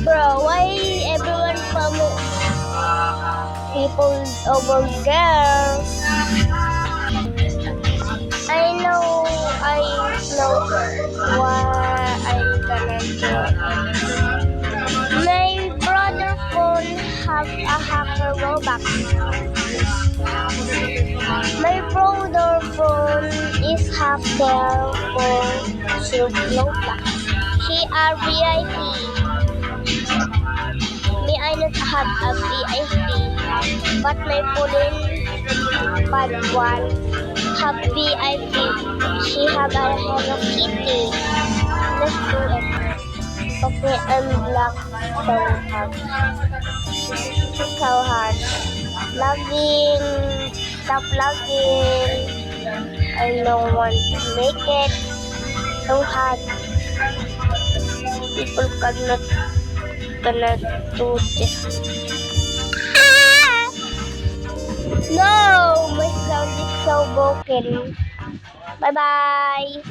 Bro, why everyone people over girls? I know what I'm gonna do. My brother phone have a hacker Robux. My brother phone is hacker for Robux. He are VIP. Me, I not have a VIP, but my phone pad one have VIP. She have a Hello Kitty. Let's do it. Okay, I'm black so hard. Logging, stop logging. I don't want to make it so hard. People cannot do this. No, my sound is so broken. Bye bye.